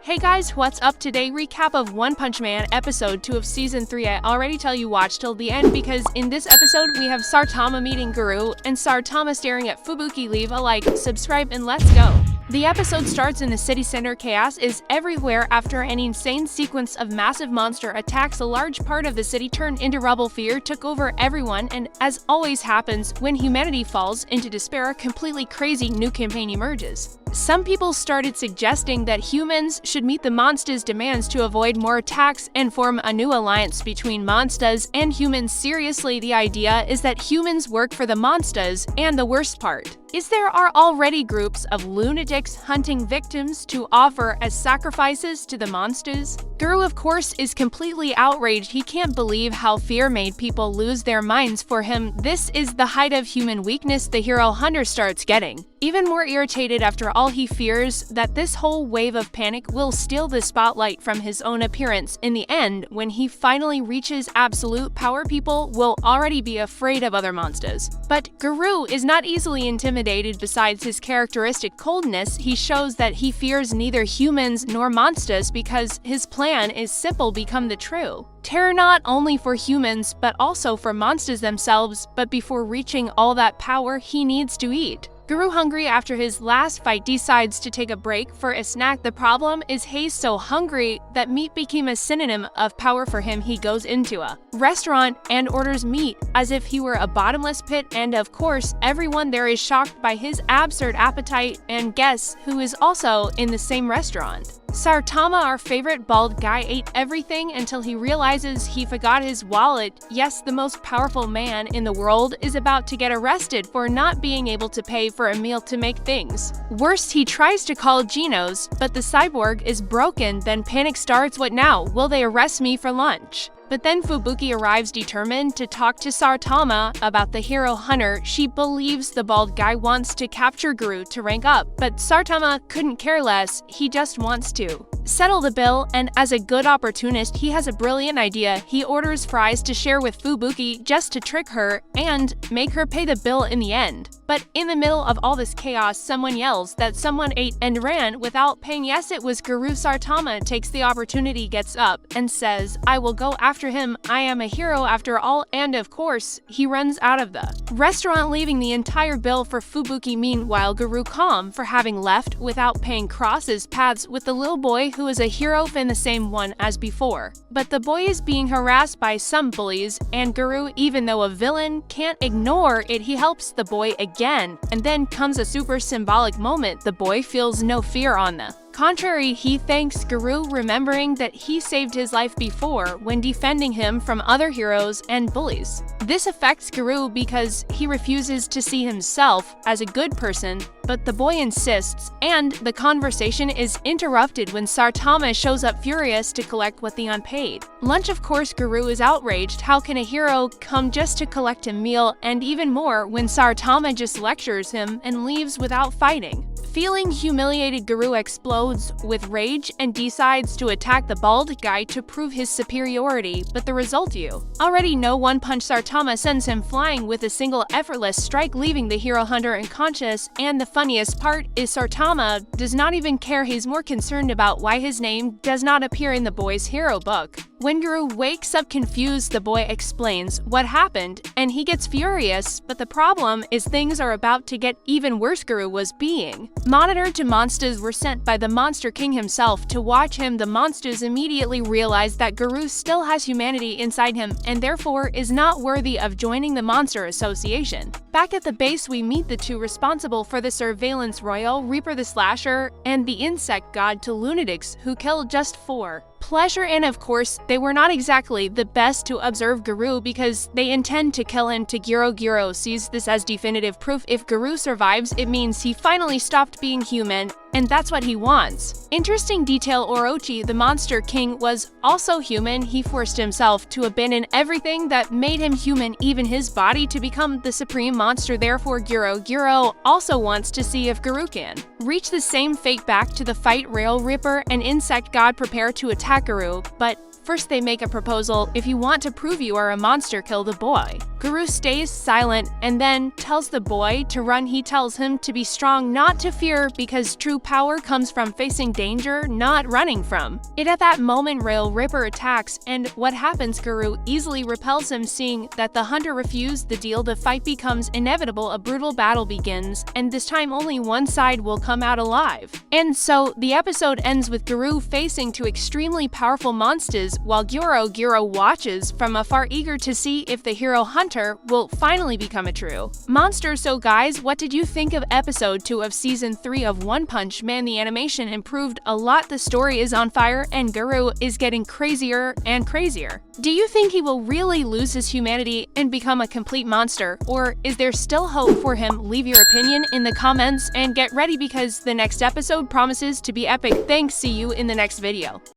Hey guys, what's up? Today recap of One Punch Man episode 2 of season 3. I already tell you watch till the end because in this episode we have Saitama meeting Garou and Saitama staring at Fubuki. Leave a like, subscribe, and let's go. The episode starts in the city center. Chaos is everywhere after an insane sequence of massive monster attacks. A large part of the city turned into rubble. Fear took over everyone, and as always happens when humanity falls into despair, a completely crazy new campaign emerges. Some people started suggesting that humans should meet the monsters' demands to avoid more attacks and form a new alliance between monsters and humans. Seriously, the idea is that humans work for the monsters, and the worst part is there are already groups of lunatics hunting victims to offer as sacrifices to the monsters. Garou, of course, is completely outraged. He can't believe how fear made people lose their minds for him. This is the height of human weakness the hero hunter starts getting even more irritated. After all, he fears that this whole wave of panic will steal the spotlight from his own appearance. In the end, when he finally reaches absolute power, people will already be afraid of other monsters. But Garou is not easily intimidated. Besides his characteristic coldness, he shows that he fears neither humans nor monsters because his plan is simple: become the true terror not only for humans but also for monsters themselves. But before reaching all that power, he needs to eat. Garou, hungry after his last fight, decides to take a break for a snack. The problem is he's so hungry that meat became a synonym of power for him. He goes into a restaurant and orders meat as if he were a bottomless pit, and of course everyone there is shocked by his absurd appetite. And guess who is also in the same restaurant? Saitama, our favorite bald guy, ate everything until he realizes he forgot his wallet. Yes, the most powerful man in the world is about to get arrested for not being able to pay for a meal to make things worse. He tries to call Geno's, but the cyborg is broken. Then panic starts. What now? Will they arrest me for lunch? But then Fubuki arrives, determined to talk to Saitama about the hero hunter. She believes the bald guy wants to capture Garou to rank up, but Saitama couldn't care less. He just wants to settle the bill, and as a good opportunist, he has a brilliant idea. He orders fries to share with Fubuki just to trick her and make her pay the bill in the end. But in the middle of all this chaos, someone yells that someone ate and ran without paying. Yes, it was Garou. Saitama takes the opportunity, gets up, and says, "I will go after him. I am a hero after all." And of course, he runs out of the restaurant, leaving the entire bill for Fubuki. Meanwhile, Garou, calm for having left without paying, crosses paths with the little boy who is a hero and the same one as before. But the boy is being harassed by some bullies, and Garou, even though a villain, can't ignore it. He helps the boy again, and then comes a super symbolic moment. The boy feels no fear. On the contrary, he thanks Garou, remembering that he saved his life before when defending him from other heroes and bullies. This affects Garou because he refuses to see himself as a good person, but the boy insists, and the conversation is interrupted when Saitama shows up, furious to collect what the unpaid lunch. Of course, Garou is outraged. How can a hero come just to collect a meal? And even more when Saitama just lectures him and leaves without fighting. Feeling humiliated, Garou explodes with rage and decides to attack the bald guy to prove his superiority. But the result you already know. One punch. Saitama sends him flying with a single effortless strike, leaving the hero hunter unconscious. And the funniest part is Saitama does not even care. He's more concerned about why his name does not appear in the boy's hero book. When Garou wakes up confused, the boy explains what happened, and he gets furious. But the problem is things are about to get even worse. Garou was being monitored. To monsters were sent by the Monster King himself to watch him. The monsters immediately realize that Garou still has humanity inside him and therefore is not worthy of joining the Monster Association. Back at the base, we meet the two responsible for the surveillance: Royal Reaper the Slasher and the insect god to lunatics who killed just for pleasure. And of course, they were not exactly the best to observe Garou because they intend to kill him. To Garou sees this as definitive proof. If Garou survives, it means he finally stopped being human, and that's what he wants. Interesting detail: Orochi, the Monster King, was also human. He forced himself to abandon everything that made him human, even his body, to become the supreme monster. Therefore, Garou also wants to see if Garou can reach the same fate. Back to the fight, Royal Reaper and Insect God prepare to attack Garou, but first they make a proposal: if you want to prove you are a monster, kill the boy. Garou stays silent and then tells the boy to run. He tells him to be strong, not to fear, because true power comes from facing danger, not running from it. At that moment, Rail Ripper attacks, and what happens? Garou easily repels him. Seeing that the hunter refused the deal, the fight becomes inevitable. A brutal battle begins, and this time only one side will come out alive. And so, the episode ends with Garou facing two extremely powerful monsters, while Goro watches from afar, eager to see if the hero hunter will finally become a true monster. So guys, what did you think of episode 2 of season 3 of One Punch Man? The animation improved a lot, the story is on fire, and Garou is getting crazier and crazier. Do you think he will really lose his humanity and become a complete monster, or is there still hope for him? Leave your opinion in the comments and get ready because the next episode promises to be epic. Thanks, see you in the next video.